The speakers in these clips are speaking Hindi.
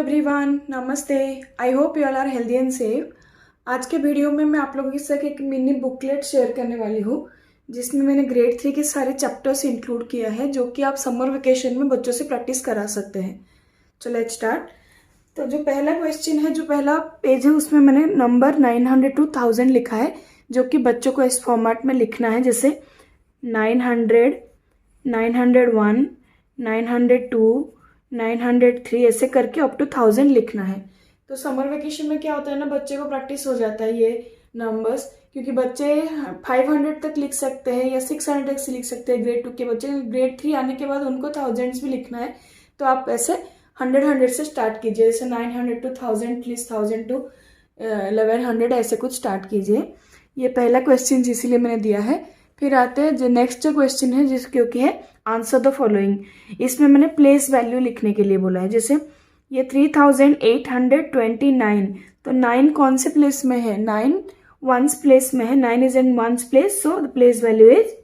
एवरीवन, नमस्ते। I hope you all are healthy and safe. आज के वीडियो में मैं आप लोगों के साथ एक मिनी बुकलेट शेयर करने वाली हूँ जिसमें मैंने ग्रेड 3 के सारे चैप्टर्स इंक्लूड किया है जो कि आप समर वेकेशन में बच्चों से प्रैक्टिस करा सकते हैं। तो लेट्स स्टार्ट। तो जो पहला क्वेश्चन है, जो पहला पेज है, उसमें मैंने नंबर 900 to 1000 लिखा है जो कि बच्चों को इस फॉर्मेट में लिखना है, जैसे 900, 901, 902, 903 ऐसे करके अप टू 1000 लिखना है। तो समर वेकेशन में क्या होता है ना, बच्चे को प्रैक्टिस हो जाता है ये नंबर्स, क्योंकि बच्चे 500 तक लिख सकते हैं या 600 तक लिख सकते हैं ग्रेड 2 के बच्चे। ग्रेड 3 आने के बाद उनको थाउजेंड्स भी लिखना है, तो आप ऐसे 100 से स्टार्ट कीजिए, जैसे 900 to 1000, प्लीज 1000 to 1100 ऐसे कुछ स्टार्ट कीजिए। ये पहला क्वेश्चन इसीलिए मैंने दिया है। फिर आते हैं जो नेक्स्ट जो क्वेश्चन है, जिस क्योंकि है आंसर द फॉलोइंग। इसमें मैंने प्लेस वैल्यू लिखने के लिए बोला है, जैसे ये 3829, तो 9 कौन से प्लेस में है? 9 वंस प्लेस में है। 9 is in ones place, so the place value is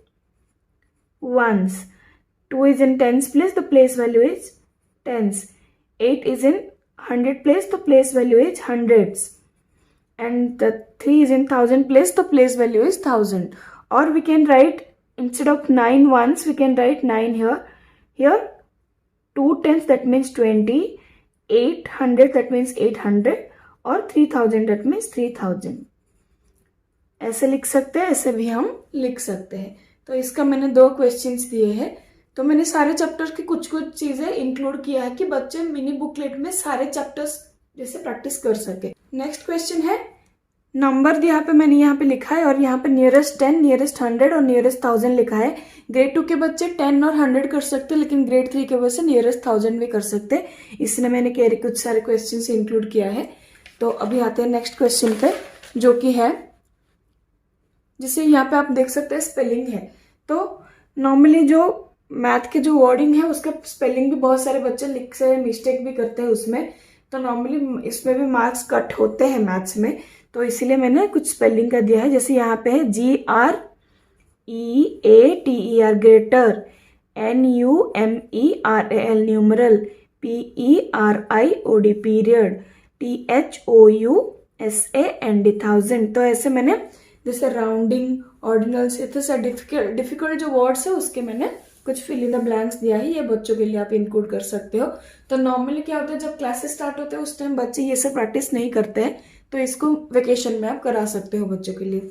ones. 2 is in tens place, the place value is tens. 8 is in 100 place, the place value is hundreds. And the 3 is in 1000 place, the place value is 1000. Or we can write, instead of 9 ones, we can write 9 here. Here 2 tens, that means 20. 800, that means 800. और 3000, that means 3000. ऐसे लिख सकते हैं, ऐसे भी हम लिख सकते हैं। तो इसका मैंने 2 क्वेश्चंस दिए हैं। तो मैंने सारे चैप्टर्स की कुछ कुछ चीजें इंक्लूड किया है कि बच्चे मिनी बुकलेट में सारे चैप्टर्स जैसे प्रैक्टिस कर सके। नेक्स्ट क्वेश्चन है, नंबर यहाँ पे मैंने यहाँ पे लिखा है और यहाँ पे नियरेस्ट 10, नियरेस्ट 100 और नियरेस्ट 1000 लिखा है। ग्रेड 2 के बच्चे 10 और 100 कर सकते हैं, लेकिन ग्रेड 3 के बच्चे नियरेस्ट 1000 भी कर सकते हैं, इसलिए मैंने कुछ सारे क्वेश्चन इंक्लूड किया है। तो अभी आते हैं नेक्स्ट क्वेश्चन पे, जो कि है, जिसे यहाँ पे आप देख सकते हैं स्पेलिंग है। तो नॉर्मली जो मैथ के जो वर्डिंग है उसका स्पेलिंग भी बहुत सारे बच्चे लिख से मिस्टेक भी करते हैं उसमें, तो नॉर्मली इसमें भी मार्क्स कट होते हैं मैथ्स में, तो इसीलिए मैंने कुछ स्पेलिंग का दिया है। जैसे यहाँ पे है GREATER, greater, NUMERAL numeral, PERIOD period, THOUSAND 1000। तो ऐसे मैंने जैसे राउंडिंग, ऑर्डिनल्स, इतने डिफिकल्ट जो वर्ड्स है उसके मैंने कुछ फिल इन द ब्लैंक्स दिया है। ये बच्चों के लिए आप इंक्लूड कर सकते हो। तो नॉर्मली क्या होता है, जब क्लासेस स्टार्ट होते हैं उस टाइम बच्चे ये सब प्रैक्टिस नहीं करते हैं, तो इसको वेकेशन में आप करा सकते हो बच्चों के लिए।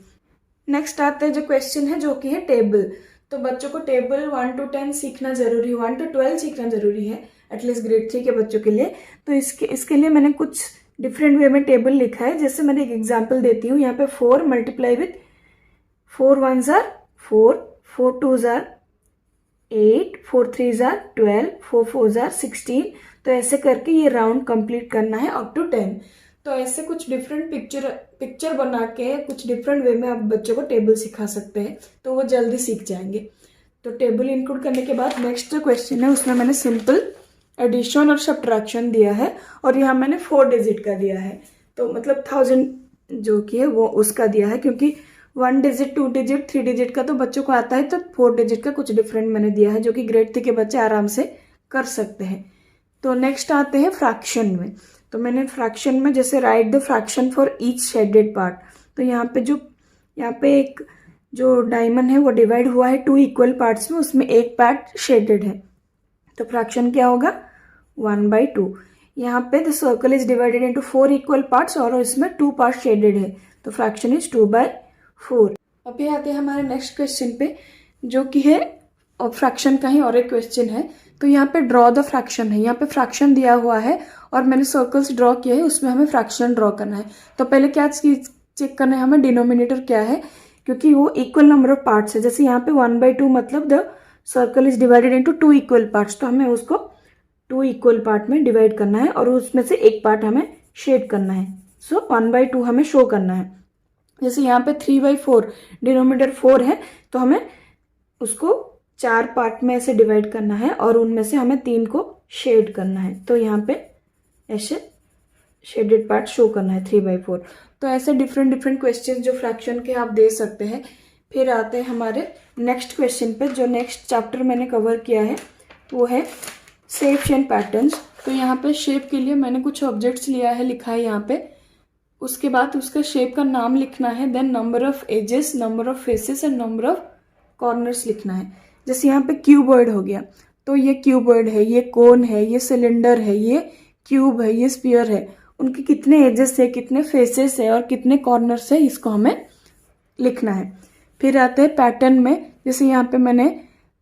नेक्स्ट आते हैं जो क्वेश्चन है, जो कि है टेबल। तो बच्चों को टेबल 1 to 10 सीखना जरूरी है, 1 to 12 सीखना जरूरी है, एटलीस्ट ग्रेड 3 के बच्चों के लिए। तो इसके लिए मैंने कुछ डिफरेंट वे में टेबल लिखा है। जैसे मैंने एक एग्जाम्पल देती हूँ। यहाँ पे 4 multiply with 4 1s are 4, 4 2s are 8, 4 3s are 12, 4 4s are 16। तो ऐसे करके ये राउंड कंप्लीट करना है अप टू 10। तो ऐसे कुछ डिफरेंट पिक्चर बना के कुछ डिफरेंट वे में आप बच्चों को टेबल सिखा सकते हैं, तो वो जल्दी सीख जाएंगे। तो टेबल इंक्लूड करने के बाद नेक्स्ट जो क्वेश्चन है उसमें मैंने सिंपल एडिशन और सब्ट्रैक्शन दिया है, और यहाँ मैंने 4 डिजिट का दिया है। तो मतलब 1000 जो कि है वो उसका दिया है, क्योंकि 1 डिजिट, 2 डिजिट, 3 डिजिट का तो बच्चों को आता है, तो 4 डिजिट का कुछ डिफरेंट मैंने दिया है जो कि ग्रेड 3 के बच्चे आराम से कर सकते हैं। तो नेक्स्ट आते हैं फ्रैक्शन में। तो मैंने फ्रैक्शन में जैसे right the fraction for each shaded part. तो यहाँ पे एक जो डायमंड है वो डिवाइड हुआ है 2 इक्वल पार्ट्स में, उसमें एक पार्ट शेडेड है, तो फ्रैक्शन क्या होगा? 1/2। यहाँ पे the circle is divided into 4 equal parts और इसमें 2 पार्ट शेडेड है, तो फ्रैक्शन इज 2/4। अभी आते हैं हमारे नेक्स्ट क्वेश्चन पे, जो कि है फ्रैक्शन का ही और एक क्वेश्चन है। तो यहाँ पे ड्रॉ द फ्रैक्शन है। यहाँ पे फ्रैक्शन दिया हुआ है और मैंने सर्कल्स ड्रॉ किए हैं, उसमें हमें फ्रैक्शन ड्रॉ करना है। तो पहले क्या चेक करना है हमें, डिनोमिनेटर क्या है, क्योंकि वो इक्वल नंबर ऑफ पार्ट्स है। जैसे यहाँ पे 1/2 मतलब the circle is divided into 2 equal parts, तो हमें उसको 2 इक्वल पार्ट में डिवाइड करना है और उसमें से एक पार्ट हमें शेड करना है। सो 1/2 हमें शो करना है। जैसे यहाँ पे 3/4, डिनोमिनेटर 4 है, तो हमें उसको 4 पार्ट में ऐसे डिवाइड करना है और उनमें से हमें 3 को शेड करना है। तो यहाँ पे ऐसे शेडेड पार्ट शो करना है 3/4। तो ऐसे डिफरेंट क्वेश्चन जो फ्रैक्शन के आप दे सकते हैं। फिर आते हैं हमारे नेक्स्ट क्वेश्चन पे। जो नेक्स्ट चैप्टर मैंने कवर किया है वो है शेप्स एंड पैटर्न्स। तो यहाँ पे शेप के लिए मैंने कुछ ऑब्जेक्ट्स लिया है, लिखा है यहाँ पे। उसके बाद उसका शेप का नाम लिखना है, then number of edges, number of faces and number of corners लिखना है। जैसे यहाँ पे क्यूबॉइड हो गया, तो ये क्यूबॉइड है, ये कोन है, ये सिलेंडर है, ये क्यूब है, ये स्फीयर है। उनके कितने एजेस है, कितने फेसेस है और कितने कॉर्नर्स है, इसको हमें लिखना है। फिर आते हैं पैटर्न में। जैसे यहाँ पे मैंने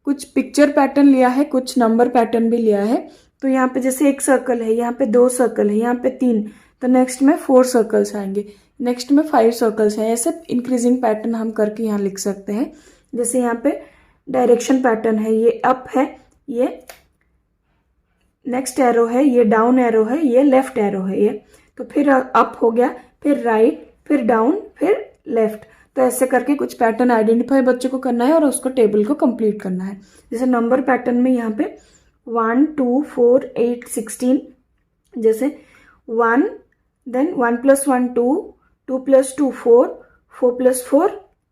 कुछ पिक्चर पैटर्न लिया है, कुछ नंबर पैटर्न भी लिया है। तो यहाँ पे जैसे एक सर्कल है, यहाँ पे 2 सर्कल है, यहाँ पे 3, तो नेक्स्ट में 4 सर्कल्स आएंगे, नेक्स्ट में 5 सर्कल्स हैं। ऐसे इंक्रीजिंग पैटर्न हम करके यहाँ लिख सकते हैं। जैसे यहाँ पे डायरेक्शन पैटर्न है, ये अप है, ये नेक्स्ट एरो है, ये डाउन एरो है, ये लेफ्ट एरो है, ये तो फिर अप हो गया, फिर राइट, फिर डाउन, फिर लेफ्ट। तो ऐसे करके कुछ पैटर्न आइडेंटिफाई बच्चों को करना है और उसको टेबल को कंप्लीट करना है। जैसे नंबर पैटर्न में यहाँ पे 1 2 4 8 16, जैसे 1, देन 1 + 1 2, 2 + 2 4, 4 + 4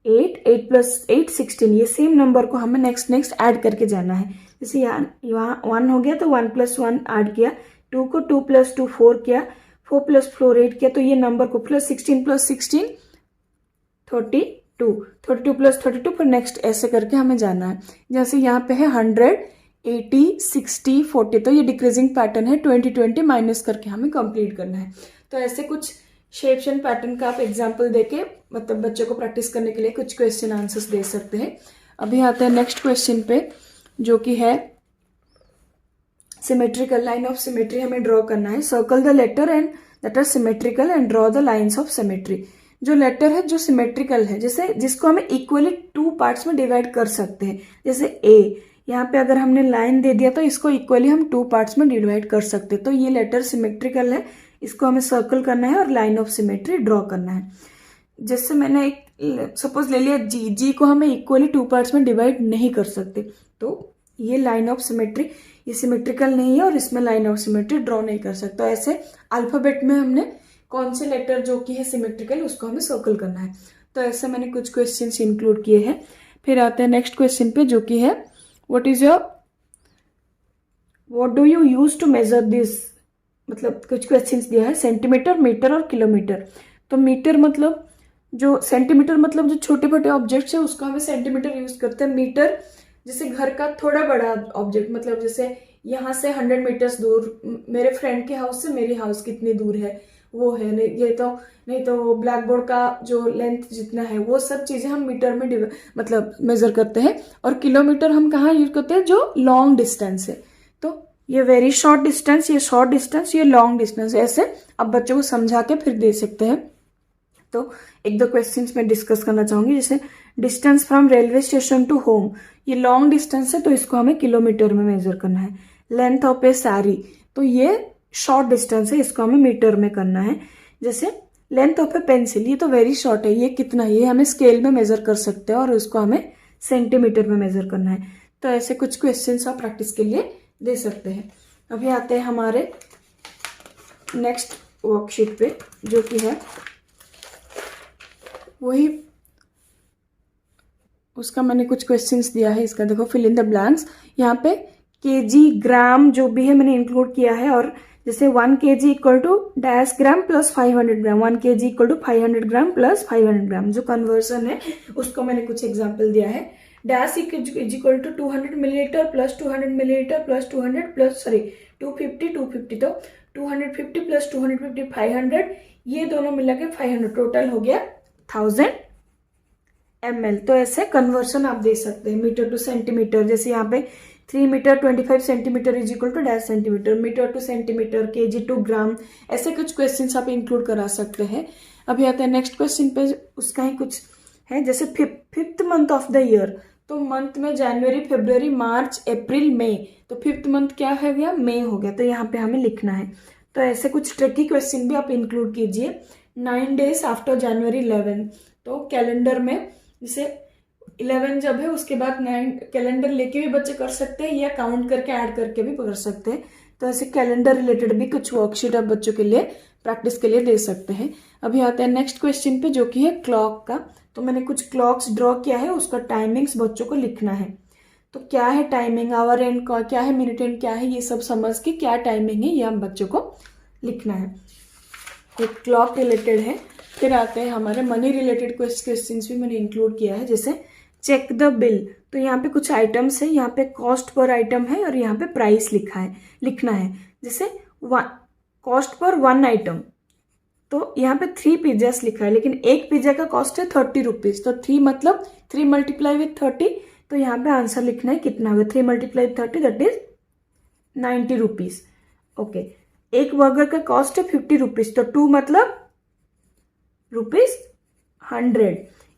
8, 8 + 8 16। ये सेम नंबर को हमें नेक्स्ट ऐड करके जाना है। जैसे यहाँ 1 हो गया तो 1 + 1 ऐड किया, 2 को 2 + 2 4 किया, 4 + 4 8 किया, तो ये नंबर को प्लस 16 + 16 32, 32 + 32 पर नेक्स्ट ऐसे करके हमें जाना है। जैसे यहाँ पे है 100 80 60 40, तो ये डिक्रीजिंग पैटर्न है, 20 20 माइनस करके हमें कंप्लीट करना है। तो ऐसे कुछ शेप्स एंड पैटर्न का आप एग्जाम्पल देके मतलब बच्चों को प्रैक्टिस करने के लिए कुछ क्वेश्चन आंसर्स दे सकते हैं। अभी आते हैं नेक्स्ट क्वेश्चन पे, जो कि है सिमेट्रिकल। लाइन ऑफ सिमेट्री हमें ड्रॉ करना है। Circle the letter and that are symmetrical and draw the lines of symmetry. जो लेटर है जो सिमेट्रिकल है, जैसे जिसको हमें इक्वली 2 पार्ट्स में डिवाइड कर सकते हैं। जैसे ए, यहाँ पे अगर हमने लाइन दे दिया तो इसको इक्वली हम 2 पार्ट्स में डिवाइड कर सकते हैं। तो ये लेटर सिमेट्रिकल है, इसको हमें सर्कल करना है और लाइन ऑफ सिमेट्री ड्रॉ करना है। जैसे मैंने एक सपोज ले लिया जी, जी को हमें इक्वली 2 पार्ट्स में डिवाइड नहीं कर सकते, तो ये लाइन ऑफ सिमेट्री, ये सिमेट्रिकल नहीं है और इसमें लाइन ऑफ सिमेट्री ड्रॉ नहीं कर सकता। ऐसे अल्फाबेट में हमने कौन से लेटर जो कि है सिमेट्रिकल उसको हमें सर्कल करना है। तो ऐसे मैंने कुछ क्वेश्चंस इंक्लूड किए हैं। फिर आते हैं नेक्स्ट क्वेश्चन पे, जो कि है what do you use to measure this. मतलब कुछ क्वेश्चंस दिया है, सेंटीमीटर, मीटर और किलोमीटर। तो मीटर मतलब जो, सेंटीमीटर मतलब जो छोटे छोटे ऑब्जेक्ट्स है उसको हमें सेंटीमीटर यूज करते हैं। मीटर जैसे घर का थोड़ा बड़ा ऑब्जेक्ट, मतलब जैसे यहाँ से 100 मीटर्स दूर मेरे फ्रेंड के हाउस से मेरी हाउस कितनी दूर है वो है, नहीं तो ब्लैक बोर्ड का जो लेंथ जितना है, वो सब चीजें हम मीटर में मतलब मेजर करते हैं। और किलोमीटर हम कहाँ यूज करते हैं, जो लॉन्ग डिस्टेंस है। तो ये वेरी शॉर्ट डिस्टेंस, ये शॉर्ट डिस्टेंस, ये लॉन्ग डिस्टेंस। ऐसे अब बच्चों को समझा के फिर दे सकते हैं। तो 1-2 क्वेश्चंस मैं डिस्कस करना चाहूंगी। जैसे distance from railway station to home, ये लॉन्ग डिस्टेंस है तो इसको हमें किलोमीटर में मेजर करना है। लेंथ ऑफ ए साड़ी, तो ये शॉर्ट डिस्टेंस है, इसको हमें मीटर में करना है। जैसे लेंथ ऑफ ए पेंसिल, ये तो वेरी शॉर्ट है, ये कितना है, ये हमें स्केल में मेजर कर सकते हैं और उसको हमें सेंटीमीटर में मेजर करना है। तो ऐसे कुछ क्वेश्चंस आप प्रैक्टिस के लिए दे सकते हैं। अभी आते हैं हमारे नेक्स्ट वर्कशीट पे, जो कि है वही, उसका मैंने कुछ क्वेश्चंस दिया है। इसका देखो, फिल इन द ब्लैंक्स। यहाँ पे केजी, ग्राम जो भी है मैंने इंक्लूड किया है। और जैसे 1 kg equal to dash gram plus 500 gram, 1 kg equal to 500 gram plus 500 gram, जो कन्वर्सन है उसको मैंने कुछ एग्जाम्पल दिया है। Dash is equal to 200 millilitre plus 200 millilitre plus 200 plus 250, तो 250 प्लस 250 500, ये दोनों मिला के 500, टोटल हो गया 1000 ml। तो ऐसे कन्वर्सन आप दे सकते हैं मीटर टू सेंटीमीटर। जैसे यहाँ पे 3 metre 25 centimetre is equal to dash centimetre, metre to centimetre, KG to gram, ऐसे कुछ क्वेश्चंस आप इंक्लूड करा सकते हैं। अभी आते हैं नेक्स्ट क्वेश्चन पे, उसका ही कुछ है। जैसे 5th month of the year, तो मंथ में जनवरी, फरवरी, मार्च, अप्रैल, मई, तो 5th मंथ क्या हो गया, मई हो गया। तो यहाँ पे हमें लिखना है। तो ऐसे कुछ ट्रिकी क्वेश्चन भी आप इंक्लूड कीजिए। 9 days आफ्टर जनवरी 11, तो कैलेंडर में जैसे 11 जब है उसके बाद 9 कैलेंडर लेके भी बच्चे कर सकते हैं, या काउंट करके ऐड करके भी कर सकते हैं। तो ऐसे कैलेंडर रिलेटेड भी कुछ वर्कशीट आप बच्चों के लिए प्रैक्टिस के लिए दे सकते हैं। अभी आते हैं नेक्स्ट क्वेश्चन पे, जो कि है क्लॉक का। तो मैंने कुछ क्लॉक्स ड्रॉ किया है, उसका टाइमिंग्स बच्चों को लिखना है। तो क्या है टाइमिंग, आवर एंड क्या है, मिनट एंड क्या है, ये सब समझ के क्या टाइमिंग है ये हम बच्चों को लिखना है। एक क्लॉक रिलेटेड है। फिर आते हैं हमारे मनी रिलेटेड क्वेश्चंस भी मैंने इंक्लूड किया है, जैसे चेक द बिल। तो यहाँ पे कुछ आइटम्स है, यहाँ पे कॉस्ट पर आइटम है और यहाँ पे प्राइस लिखना है। जैसे कॉस्ट पर 1 आइटम, तो यहाँ पे 3 पिज्जास लिखा है, लेकिन एक पिज्जा का कॉस्ट है 30 रुपीज। तो 3 मतलब 3 मल्टीप्लाई विथ 30, तो यहाँ पे आंसर लिखना है कितना हुआ, 3 multiply with 30 that is 90 rupees. Okay, एक बर्गर का कॉस्ट है 50 रुपीज, तो 2 मतलब ₹100।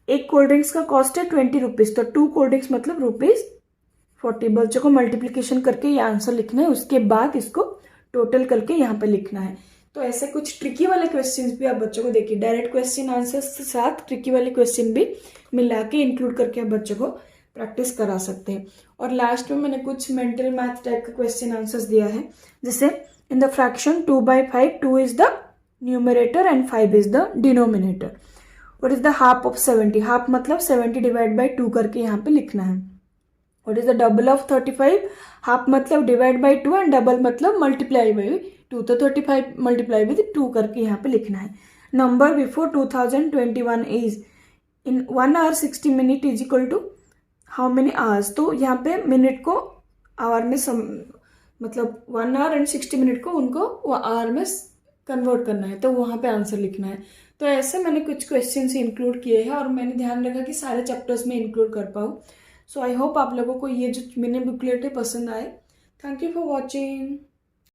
एक कोल्ड ड्रिंक्स का कॉस्ट है 20 रुपीज, तो 2 कोल्ड ड्रिंक्स मतलब ₹40। बच्चों को मल्टीप्लीकेशन करके ये आंसर लिखना है, उसके बाद इसको टोटल करके यहाँ पे लिखना है। तो ऐसे कुछ ट्रिकी वाले क्वेश्चंस भी आप बच्चों को देखिए, डायरेक्ट क्वेश्चन आंसर के साथ ट्रिकी वाले क्वेश्चन भी मिला के इंक्लूड करके आप बच्चों को प्रैक्टिस करा सकते हैं। और लास्ट में मैंने कुछ मेंटल मैथ टाइप का क्वेश्चन आंसर्स दिया है, जैसे in the fraction 2/5, 2 is the numerator and 5 is the denominator. What is the half of 70, half मतलब 70 डिवाइड बाई 2 करके यहाँ पे लिखना है। What is the double of 35, half मतलब डिवाइड बाई 2 एंड डबल मतलब मल्टीप्लाई बाई 2, तो 35 मल्टीप्लाई विद 2 करके यहाँ पे लिखना है। Number before 2021 is in 1 hour 60 minute is equal to how many hours. तो यहाँ पे मिनट को आवर में मतलब 1 hour and 60 minute को उनको आवर में कन्वर्ट करना है, तो वहाँ पे आंसर लिखना है। तो ऐसे मैंने कुछ क्वेश्चन इंक्लूड किए हैं और मैंने ध्यान रखा कि सारे चैप्टर्स में इंक्लूड कर पाऊँ। सो आई होप आप लोगों को ये जो मिनी बुकलेट है पसंद आए। Thank you for watching.